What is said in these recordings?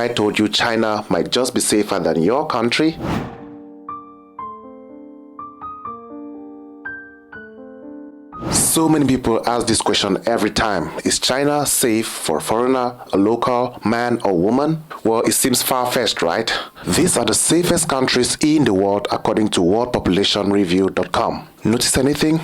I told you China might just be safer than your country? So many people ask this question every time. Is China safe for a foreigner, a local, man or woman? Well, it seems far-fetched, right? These are the safest countries in the world according to worldpopulationreview.com. Notice anything?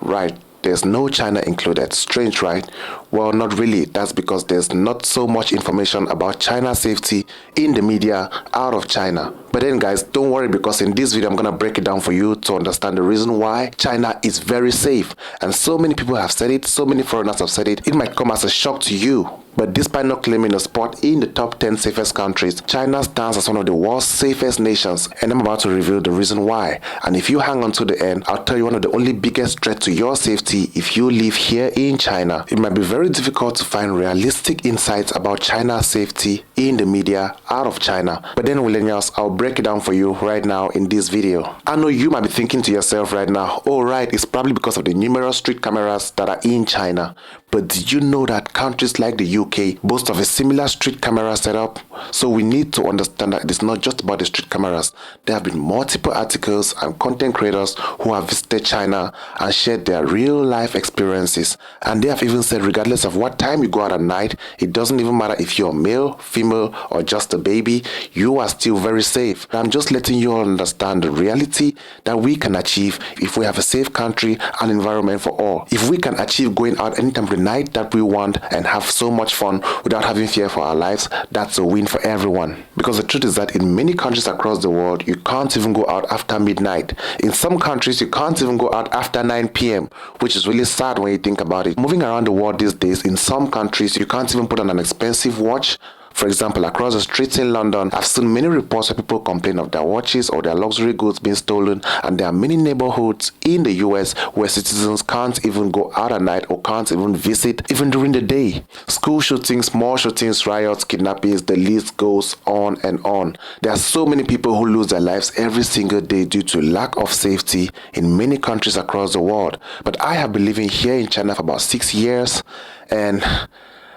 Right. There's no China included. Strange, right? Well, not really. That's because there's not so much information about China's safety in the media out of China. But then guys, don't worry, because in this video I'm gonna break it down for you to understand the reason why China is very safe. And so many people have said it, so many foreigners have said it. It might come as a shock to you. But despite not claiming a spot in the top 10 safest countries, China stands as one of the world's safest nations, and I'm about to reveal the reason why. And if you hang on to the end, I'll tell you one of the only biggest threats to your safety if you live here in China. It might be very difficult to find realistic insights about China's safety in the media out of China. But then millennials, I'll break it down for you right now in this video. I know you might be thinking to yourself right now, oh right, it's probably because of the numerous street cameras that are in China. But did you know that countries like the UK boast of a similar street camera setup? So we need to understand that it's not just about the street cameras. There have been multiple articles and content creators who have visited China and shared their real life experiences. And they have even said regardless of what time you go out at night, it doesn't even matter if you're male, female or just a baby, you are still very safe. I'm just letting you all understand the reality that we can achieve if we have a safe country and environment for all. If we can achieve going out anytime of the night that we want and have so much fun without having fear for our lives, that's a win for everyone. Because the truth is that in many countries across the world, you can't even go out after midnight. In some countries, you can't even go out after 9 p.m., which is really sad when you think about it. Moving around the world these days, in some countries, you can't even put on an expensive watch. For example, across the streets in London, I've seen many reports where people complain of their watches or their luxury goods being stolen, and there are many neighborhoods in the US where citizens can't even go out at night or can't even visit even during the day. School shootings, mall shootings, riots, kidnappings, the list goes on and on. There are so many people who lose their lives every single day due to lack of safety in many countries across the world. But I have been living here in China for about 6 years, and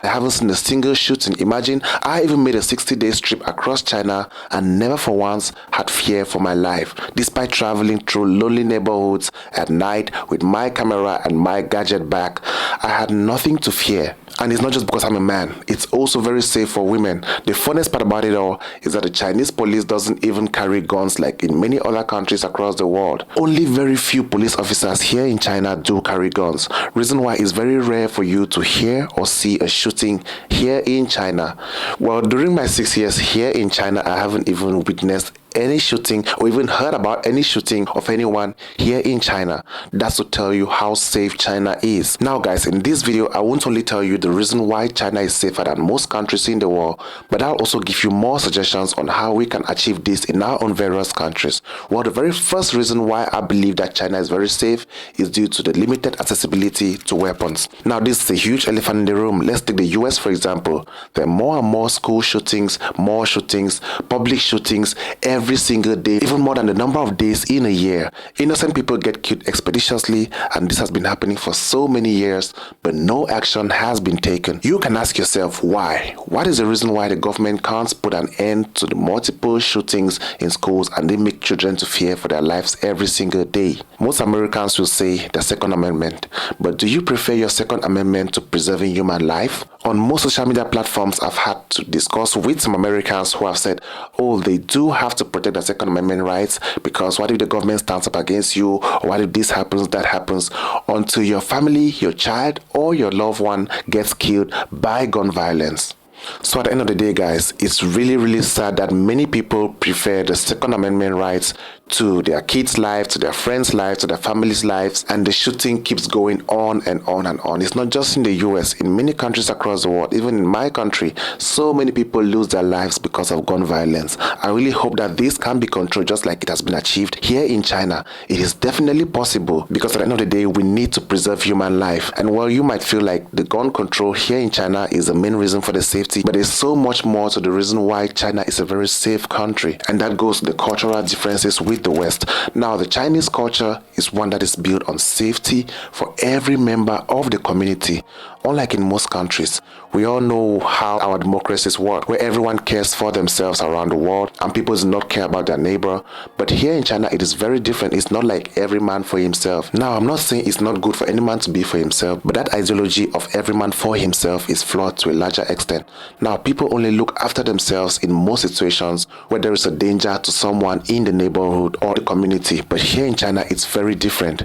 I haven't seen a single shooting. Imagine, I even made a 60-day trip across China and never for once had fear for my life. Despite traveling through lonely neighborhoods at night with my camera and my gadget bag, I had nothing to fear. And it's not just because I'm a man, it's also very safe for women. The funniest part about it all is that the Chinese police doesn't even carry guns like in many other countries across the world. Only very few police officers here in China do carry guns. Reason why it's very rare for you to hear or see a shooting here in China. Well, during my 6 years here in China, I haven't even witnessed any shooting or even heard about any shooting of anyone here in China. That's to tell you how safe China is. Now guys, in this video I won't only tell you the reason why China is safer than most countries in the world, but I'll also give you more suggestions on how we can achieve this in our own various countries. Well, the very first reason why I believe that China is very safe is due to the limited accessibility to weapons. Now this is a huge elephant in the room. Let's take the US for example. There are more and more school shootings, mall shootings, public shootings every single day, even more than the number of days in a year. Innocent people get killed expeditiously, and this has been happening for so many years, but no action has been taken. You can ask yourself why. What is the reason why the government can't put an end to the multiple shootings in schools and they make children to fear for their lives every single day? Most Americans will say the Second Amendment, but do you prefer your Second Amendment to preserving human life? On most social media platforms, I've had to discuss with some Americans who have said, oh, they do have to protect the Second Amendment rights, because what if the government stands up against you, or what if this happens, that happens, until your family, your child, or your loved one gets killed by gun violence. So at the end of the day guys, it's really sad that many people prefer the Second Amendment rights to their kids' lives, to their friends' lives, to their families' lives, and the shooting keeps going on and on and on. It's not just in the US, in many countries across the world, even in my country, so many people lose their lives because of gun violence. I really hope that this can be controlled just like it has been achieved here in China. It is definitely possible, because at the end of the day, we need to preserve human life. And while you might feel like the gun control here in China is the main reason for the safety, but there's so much more to the reason why China is a very safe country, and that goes to the cultural differences with with the West. Now, the Chinese culture is one that is built on safety for every member of the community. Unlike in most countries, we all know how our democracies work, where everyone cares for themselves around the world and people do not care about their neighbor. But here in China, it is very different. It's not like every man for himself. Now, I'm not saying it's not good for any man to be for himself, but that ideology of every man for himself is flawed to a larger extent. Now, people only look after themselves in most situations where there is a danger to someone in the neighborhood or the community. But here in China, it's very different.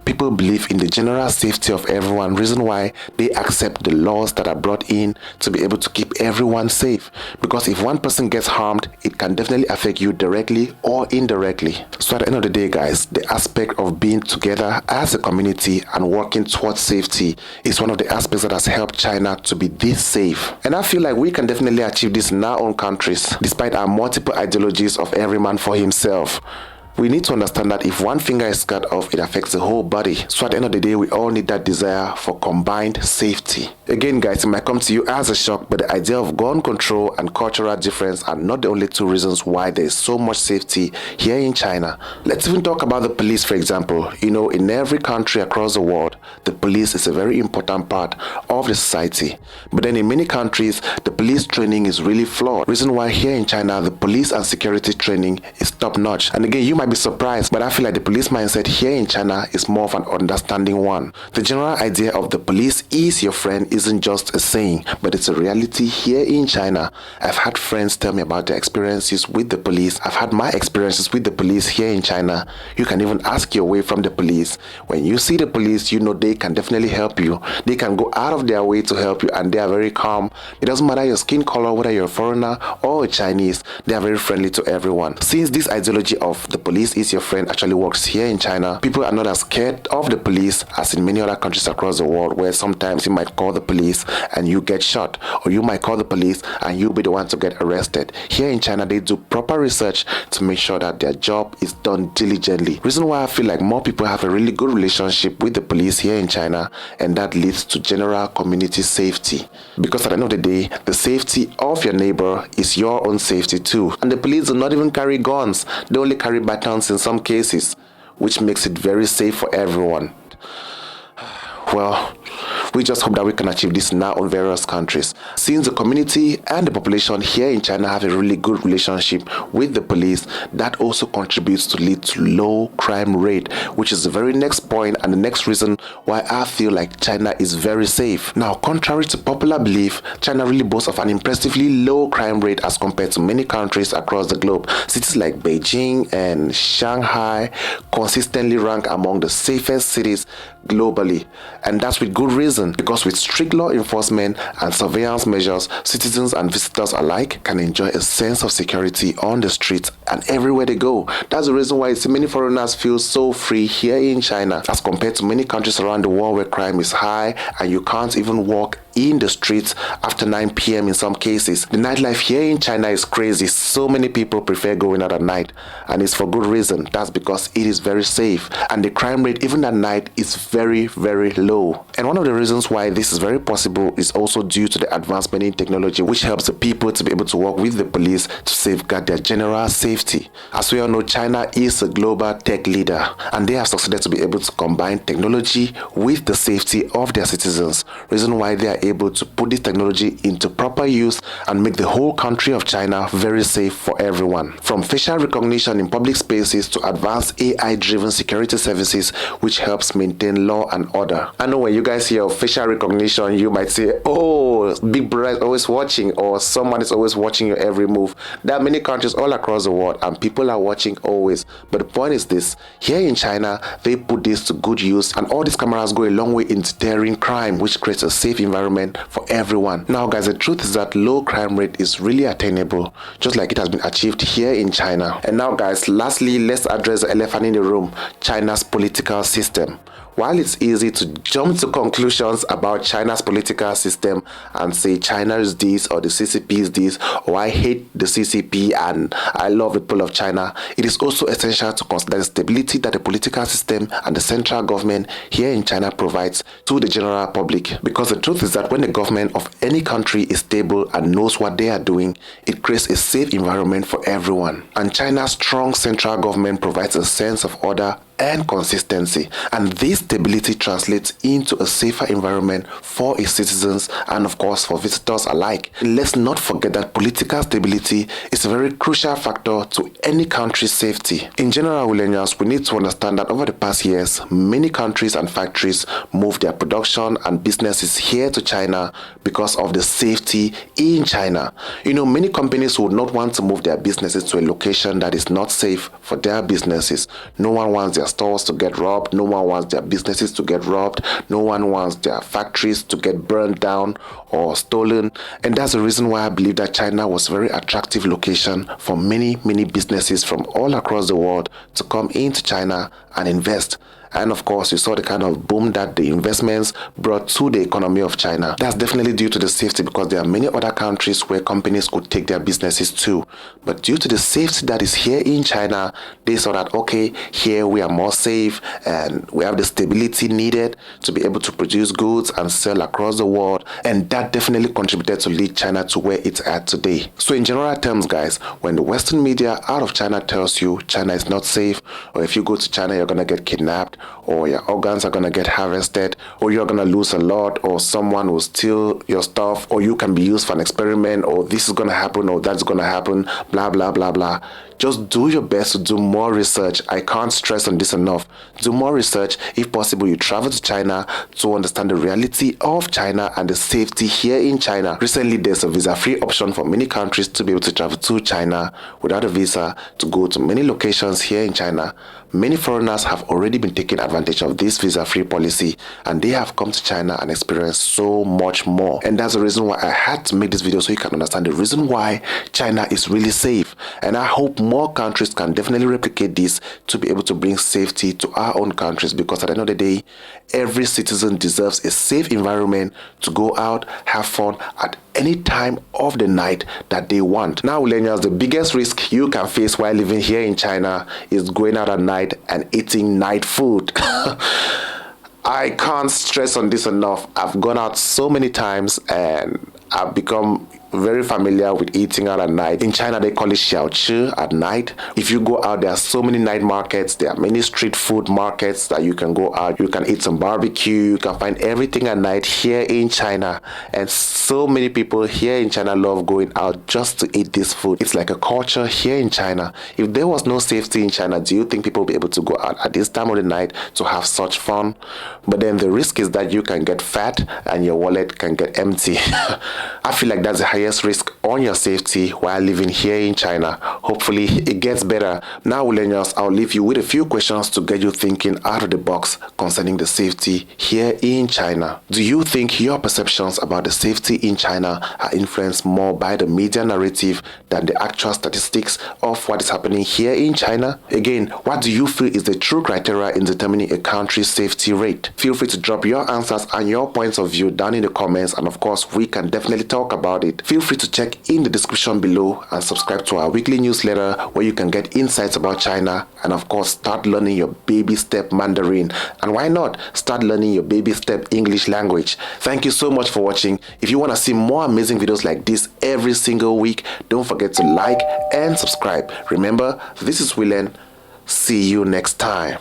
People believe in the general safety of everyone, reason why they accept the laws that are brought in to be able to keep everyone safe. Because if one person gets harmed, it can definitely affect you directly or indirectly. So at the end of the day, guys, the aspect of being together as a community and working towards safety is one of the aspects that has helped China to be this safe. And I feel like we can definitely achieve this in our own countries, despite our multiple ideologies of every man for himself. We need to understand that if one finger is cut off, it affects the whole body. So at the end of the day, we all need that desire for combined safety. Again, guys, it might come to you as a shock, but the idea of gun control and cultural difference are not the only two reasons why there is so much safety here in China. Let's even talk about the police, for example. You know, in every country across the world, the police is a very important part of the society. But then in many countries, the police training is really flawed. Reason why here in China, the police and security training is top-notch. And again, you might be surprised, but I feel like the police mindset here in China is more of an understanding one. The general idea of the police is your friend isn't just a saying, but it's a reality here in China. I've had friends tell me about their experiences with the police. I've had my experiences with the police here in China. You can even ask your way from the police. When you see the police, you know they can definitely help you. They can go out of their way to help you, and they are very calm. It doesn't matter your skin color, whether you're a foreigner or a Chinese, they are very friendly to everyone. Since this ideology of the police is your friend actually works here in China, people are not as scared of the police as in many other countries across the world, where sometimes you might call the police and you get shot, or you might call the police and you'll be the one to get arrested. Here in China, they do proper research to make sure that their job is done diligently. Reason why I feel like more people have a really good relationship with the police here in China, and that leads to general community safety. Because at the end of the day, the safety of your neighbor is your own safety too. And the police do not even carry guns, they only carry batons in some cases, which makes it very safe for everyone. Well, we just hope that we can achieve this now in various countries. Since the community and the population here in China have a really good relationship with the police, that also contributes to lead to low crime rate, which is the very next point and the next reason why I feel like China is very safe. Now, contrary to popular belief, China really boasts of an impressively low crime rate as compared to many countries across the globe. Cities like Beijing and Shanghai consistently rank among the safest cities globally, and that's with good reason, because with strict law enforcement and surveillance measures, citizens and visitors alike can enjoy a sense of security on the streets and everywhere they go. That's the reason why so many foreigners feel so free here in China as compared to many countries around the world where crime is high and you can't even walk in the streets after 9 p.m. in some cases. The nightlife here in China is crazy. So many people prefer going out at night, and it's for good reason. That's because it is very safe, and the crime rate even at night is very, very low. And one of the reasons why this is very possible is also due to the advancement in technology, which helps the people to be able to work with the police to safeguard their general safety. As we all know, China is a global tech leader, and they have succeeded to be able to combine technology with the safety of their citizens. Reason why they are able to put this technology into proper use and make the whole country of China very safe for everyone. From facial recognition in public spaces to advanced AI-driven security services, which helps maintain law and order. I know when you guys hear of facial recognition, you might say, oh, Big Brother is always watching, or someone is always watching your every move. There are many countries all across the world and people are watching always. But the point is this, here in China, they put this to good use, and all these cameras go a long way in deterring crime, which creates a safe environment for everyone. Now guys, the truth is that low crime rate is really attainable, just like it has been achieved here in China. And now guys, lastly, let's address the elephant in the room, China's political system. While it's easy to jump to conclusions about China's political system and say China is this or the CCP is this, or I hate the CCP and I love the people of China, it is also essential to consider the stability that the political system and the central government here in China provides to the general public. Because the truth is that when the government of any country is stable and knows what they are doing, it creates a safe environment for everyone. And China's strong central government provides a sense of order and consistency, and this stability translates into a safer environment for its citizens and of course for visitors alike. Let's not forget that political stability is a very crucial factor to any country's safety. In general, Willenians, we need to understand that over the past years, many countries and factories moved their production and businesses here to China because of the safety in China. Many companies would not want to move their businesses to a location that is not safe for their businesses. No one wants their stores to get robbed, no one wants their businesses to get robbed, no one wants their factories to get burned down or stolen. And that's the reason why I believe that China was a very attractive location for many businesses from all across the world to come into China and invest. And of course, you saw the kind of boom that the investments brought to the economy of China. That's definitely due to the safety, because there are many other countries where companies could take their businesses to. But due to the safety that is here in China, they saw that, okay, here we are more safe and we have the stability needed to be able to produce goods and sell across the world. And that definitely contributed to lead China to where it's at today. So in general terms, guys, when the Western media out of China tells you China is not safe, or if you go to China, you're going to get kidnapped, or your organs are going to get harvested, or you're going to lose a lot, or someone will steal your stuff, or you can be used for an experiment, or this is going to happen, or that's going to happen, blah, blah, blah, blah. Just do your best to do more research. I can't stress on this enough. Do more research. If possible, you travel to China to understand the reality of China and the safety here in China. Recently, there's a visa-free option for many countries to be able to travel to China without a visa to go to many locations here in China. Many foreigners have already been taking advantage of this visa-free policy, and they have come to China and experienced so much more. And that's the reason why I had to make this video, so you can understand the reason why China is really safe. And I hope more countries can definitely replicate this to be able to bring safety to our own countries, because at the end of the day, every citizen deserves a safe environment to go out, have fun at any time of the night that they want. Now, millennials, the biggest risk you can face while living here in China is going out at night and eating night food. I can't stress on this enough. I've gone out so many times and I've become very familiar with eating out at night. In China, they call it xiaochi at night. If you go out, there are so many night markets. There are many street food markets that you can go out. You can eat some barbecue. You can find everything at night here in China. And so many people here in China love going out just to eat this food. It's like a culture here in China. If there was no safety in China, do you think people will be able to go out at this time of the night to have such fun? But then the risk is that you can get fat and your wallet can get empty. I feel like that's the highest risk on your safety while living here in China. Hopefully it gets better. Now, millennials, I'll leave you with a few questions to get you thinking out of the box concerning the safety here in China. Do you think your perceptions about the safety in China are influenced more by the media narrative than the actual statistics of what is happening here in China? Again, what do you feel is the true criteria in determining a country's safety rate? Feel free to drop your answers and your points of view down in the comments, and of course we can definitely talk about it. Feel free to check in the description below and subscribe to our weekly newsletter where you can get insights about China, and of course start learning your baby step Mandarin, and why not start learning your baby step English language. Thank you so much for watching. If you want to see more amazing videos like this every single week, don't forget to like and subscribe. Remember, this is Willene. See you next time.